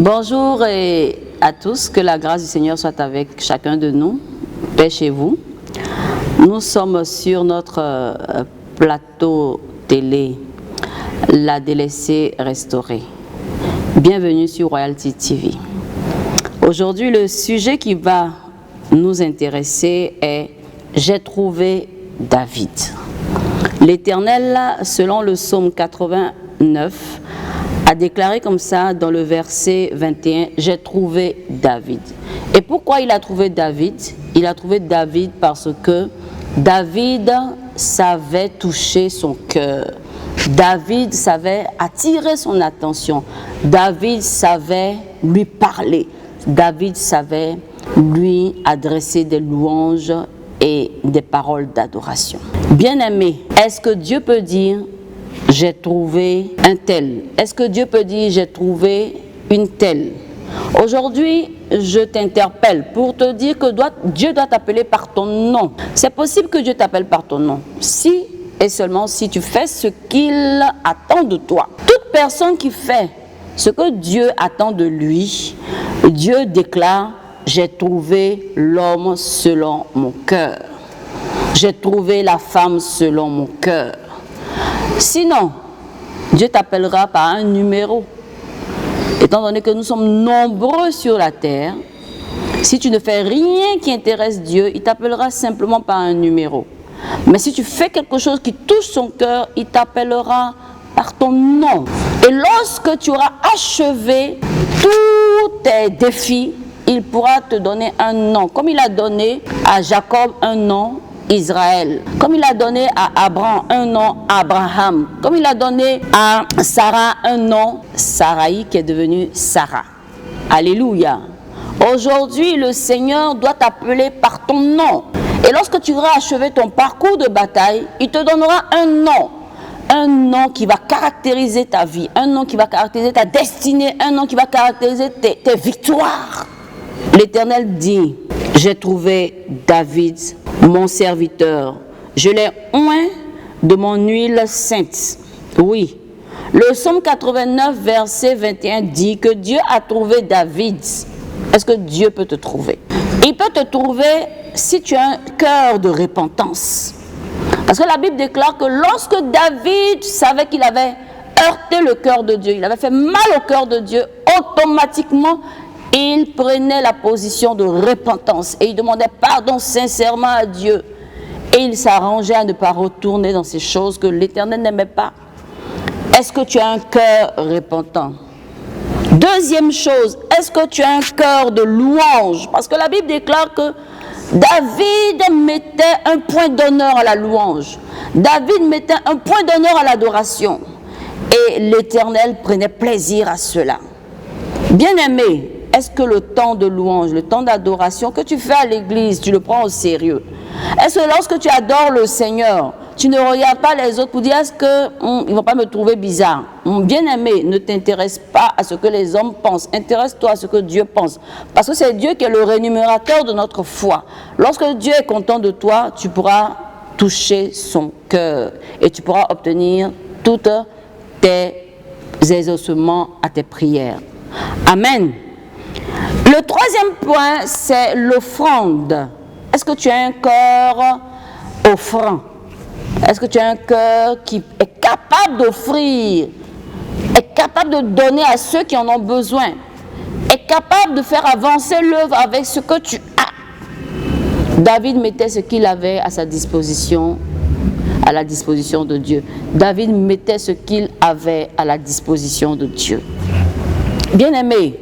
Bonjour à tous, que la grâce du Seigneur soit avec chacun de nous, paix chez vous. Nous sommes sur notre plateau télé, La Délaissée Restaurée. Bienvenue sur Royalty TV. Aujourd'hui, le sujet qui va nous intéresser est « J'ai trouvé David ». L'Éternel, selon le psaume 89, a déclaré comme ça dans le verset 21, « J'ai trouvé David ». Et pourquoi il a trouvé David? Il a trouvé David parce que David savait toucher son cœur. David savait attirer son attention. David savait lui parler. David savait lui adresser des louanges et des paroles d'adoration. Bien-aimé, est-ce que Dieu peut dire « j'ai trouvé un tel » Est-ce que Dieu peut dire « j'ai trouvé une telle » Aujourd'hui, je t'interpelle pour te dire que Dieu doit t'appeler par ton nom. C'est possible que Dieu t'appelle par ton nom, si et seulement si tu fais ce qu'il attend de toi. Toute personne qui fait ce que Dieu attend de lui, Dieu déclare « j'ai trouvé l'homme selon mon cœur ». J'ai trouvé la femme selon mon cœur. Sinon, Dieu t'appellera par un numéro. Étant donné que nous sommes nombreux sur la terre, si tu ne fais rien qui intéresse Dieu, il t'appellera simplement par un numéro. Mais si tu fais quelque chose qui touche son cœur, il t'appellera par ton nom. Et lorsque tu auras achevé tous tes défis, il pourra te donner un nom. Comme il a donné à Jacob un nom, Israël. Comme il a donné à Abraham un nom, Abraham. Comme il a donné à Sarah un nom, Sarai, qui est devenue Sarah. Alléluia. Aujourd'hui, le Seigneur doit t'appeler par ton nom. Et lorsque tu auras achevé ton parcours de bataille, il te donnera un nom. Un nom qui va caractériser ta vie. Un nom qui va caractériser ta destinée. Un nom qui va caractériser tes victoires. L'Éternel dit, j'ai trouvé David, mon serviteur. Je l'ai oint de mon huile sainte. Oui. Le psaume 89, verset 21 dit que Dieu a trouvé David. Est-ce que Dieu peut te trouver? Il peut te trouver si tu as un cœur de repentance. Parce que la Bible déclare que lorsque David savait qu'il avait heurté le cœur de Dieu, il avait fait mal au cœur de Dieu, automatiquement, il prenait la position de repentance et il demandait pardon sincèrement à Dieu. Et il s'arrangeait à ne pas retourner dans ces choses que l'Éternel n'aimait pas. Est-ce que tu as un cœur repentant? Deuxième chose, est-ce que tu as un cœur de louange? Parce que la Bible déclare que David mettait un point d'honneur à la louange. David mettait un point d'honneur à l'adoration. Et l'Éternel prenait plaisir à cela. Bien-aimé, est-ce que le temps de louange, le temps d'adoration que tu fais à l'église, tu le prends au sérieux? Est-ce que lorsque tu adores le Seigneur, tu ne regardes pas les autres pour dire est-ce qu'ils ne vont pas me trouver bizarre? Bien-aimé, ne t'intéresse pas à ce que les hommes pensent. Intéresse-toi à ce que Dieu pense. Parce que c'est Dieu qui est le rémunérateur de notre foi. Lorsque Dieu est content de toi, tu pourras toucher son cœur et tu pourras obtenir tous tes exaucements à tes prières. Amen. Le troisième point, c'est l'offrande. Est-ce que tu as un cœur offrant? Est-ce que tu as un cœur qui est capable d'offrir, est capable de donner à ceux qui en ont besoin, est capable de faire avancer l'œuvre avec ce que tu as? David mettait ce qu'il avait à sa disposition, à la disposition de Dieu. David mettait ce qu'il avait à la disposition de Dieu. Bien-aimé,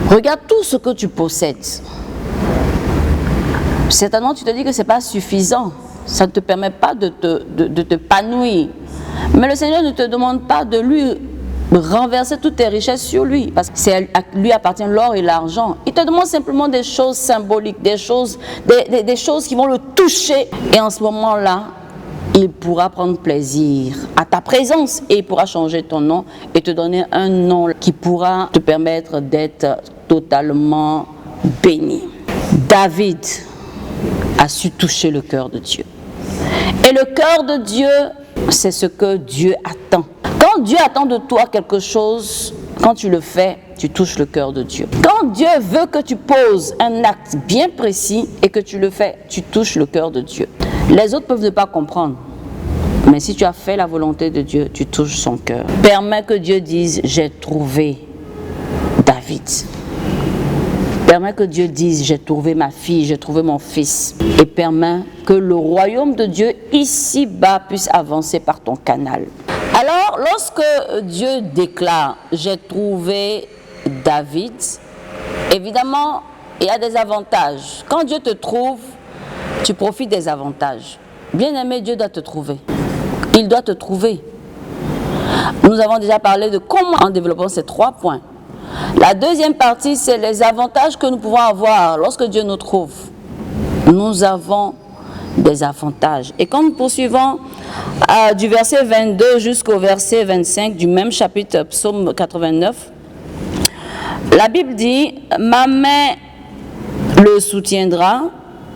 regarde tout ce que tu possèdes. Certainement, tu te dis que ce n'est pas suffisant. Ça ne te permet pas de t'épanouir. Mais le Seigneur ne te demande pas de lui renverser toutes tes richesses sur lui. Parce que à lui appartient l'or et l'argent. Il te demande simplement des choses symboliques, des choses qui vont le toucher. Et en ce moment-là, il pourra prendre plaisir à ta présence et il pourra changer ton nom et te donner un nom qui pourra te permettre d'être totalement béni. David a su toucher le cœur de Dieu. Et le cœur de Dieu, c'est ce que Dieu attend. Quand Dieu attend de toi quelque chose, quand tu le fais, tu touches le cœur de Dieu. Quand Dieu veut que tu poses un acte bien précis et que tu le fais, tu touches le cœur de Dieu. Les autres peuvent ne pas comprendre. Mais si tu as fait la volonté de Dieu, tu touches son cœur. Permets que Dieu dise, j'ai trouvé David. Permets que Dieu dise, j'ai trouvé ma fille, j'ai trouvé mon fils. Et permets que le royaume de Dieu ici-bas puisse avancer par ton canal. Alors, lorsque Dieu déclare, j'ai trouvé David, évidemment, il y a des avantages. Quand Dieu te trouve, tu profites des avantages. Bien-aimé, Dieu doit te trouver. Il doit te trouver. Nous avons déjà parlé de comment en développant ces 3 points. La deuxième partie, c'est les avantages que nous pouvons avoir lorsque Dieu nous trouve. Nous avons des avantages. Et quand nous poursuivons du verset 22 jusqu'au verset 25 du même chapitre, psaume 89, la Bible dit, ma main le soutiendra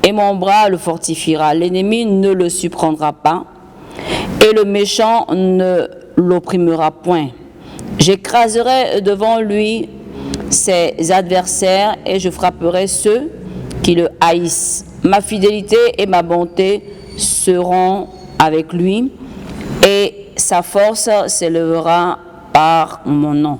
et mon bras le fortifiera. L'ennemi ne le surprendra pas et le méchant ne l'opprimera point. J'écraserai devant lui ses adversaires et je frapperai ceux qui le haïssent. Ma fidélité et ma bonté seront avec lui et sa force s'élèvera par mon nom.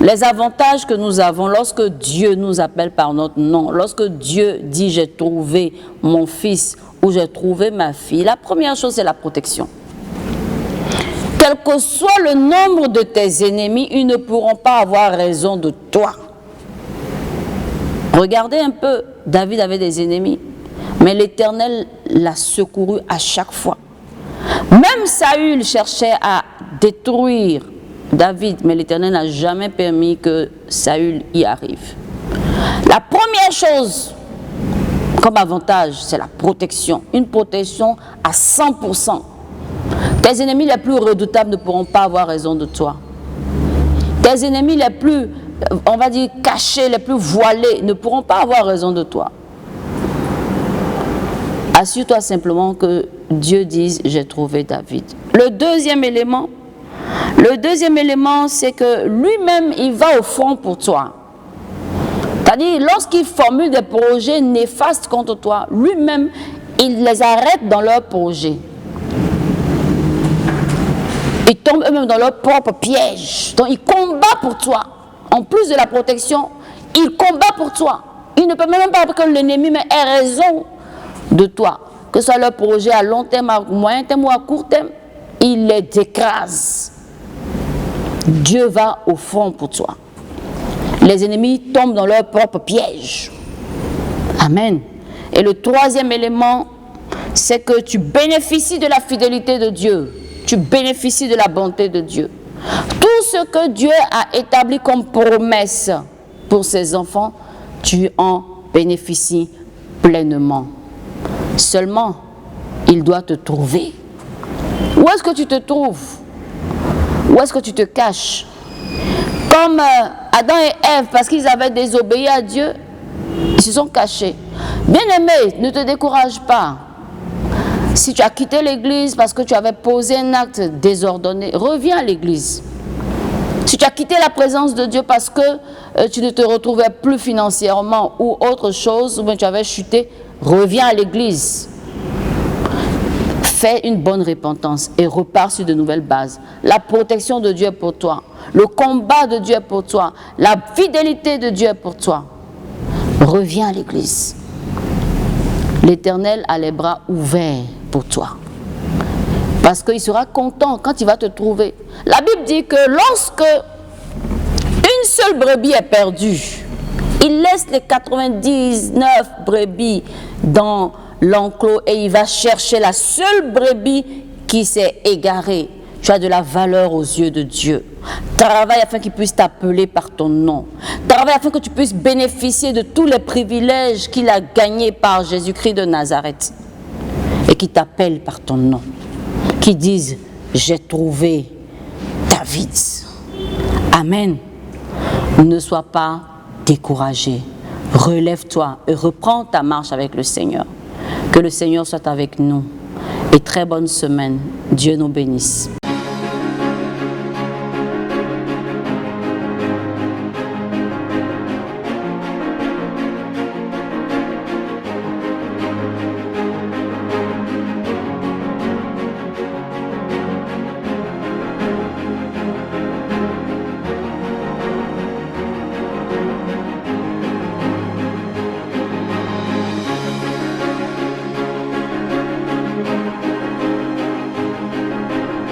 Les avantages que nous avons lorsque Dieu nous appelle par notre nom, lorsque Dieu dit j'ai trouvé mon fils ou j'ai trouvé ma fille, la première chose c'est la protection. Quel que soit le nombre de tes ennemis, ils ne pourront pas avoir raison de toi. Regardez un peu, David avait des ennemis, mais l'Éternel l'a secouru à chaque fois. Même Saül cherchait à détruire David, mais l'Éternel n'a jamais permis que Saül y arrive. La première chose comme avantage, c'est la protection. Une protection à 100%. Tes ennemis les plus redoutables ne pourront pas avoir raison de toi. Tes ennemis les plus, on va dire, cachés, les plus voilés, ne pourront pas avoir raison de toi. Assure-toi simplement que Dieu dise, j'ai trouvé David. Le deuxième élément, c'est que lui-même, il va au front pour toi. C'est-à-dire, lorsqu'il formule des projets néfastes contre toi, lui-même, il les arrête dans leurs projets. Ils tombent eux-mêmes dans leur propre piège. Donc, il combat pour toi. En plus de la protection, il combat pour toi. Il ne peut même pas que l'ennemi ait raison de toi. Que ce soit leur projet à long terme, à moyen terme ou à court terme, il les écrase. Dieu va au front pour toi. Les ennemis tombent dans leur propre piège. Amen. Et le troisième élément, c'est que tu bénéficies de la fidélité de Dieu. Tu bénéficies de la bonté de Dieu. Tout ce que Dieu a établi comme promesse pour ses enfants, tu en bénéficies pleinement. Seulement, il doit te trouver. Où est-ce que tu te trouves? Où est-ce que tu te caches? Comme Adam et Ève, parce qu'ils avaient désobéi à Dieu, ils se sont cachés. Bien-aimé, ne te décourage pas. Si tu as quitté l'église parce que tu avais posé un acte désordonné, reviens à l'église. Si tu as quitté la présence de Dieu parce que tu ne te retrouvais plus financièrement ou autre chose, ou bien tu avais chuté, reviens à l'église. Fais une bonne repentance et repars sur de nouvelles bases. La protection de Dieu est pour toi. Le combat de Dieu est pour toi. La fidélité de Dieu est pour toi. Reviens à l'église. L'Éternel a les bras ouverts pour toi. Parce qu'il sera content quand il va te trouver. La Bible dit que lorsque une seule brebis est perdue, il laisse les 99 brebis dans l'enclos et il va chercher la seule brebis qui s'est égarée. Tu as de la valeur aux yeux de Dieu. Travaille afin qu'il puisse t'appeler par ton nom. Travaille afin que tu puisses bénéficier de tous les privilèges qu'il a gagnés par Jésus-Christ de Nazareth. Et qui t'appelle par ton nom. Qui disent, j'ai trouvé David. Amen. Ne sois pas découragé. Relève-toi et reprends ta marche avec le Seigneur. Que le Seigneur soit avec nous. Et très bonne semaine. Dieu nous bénisse.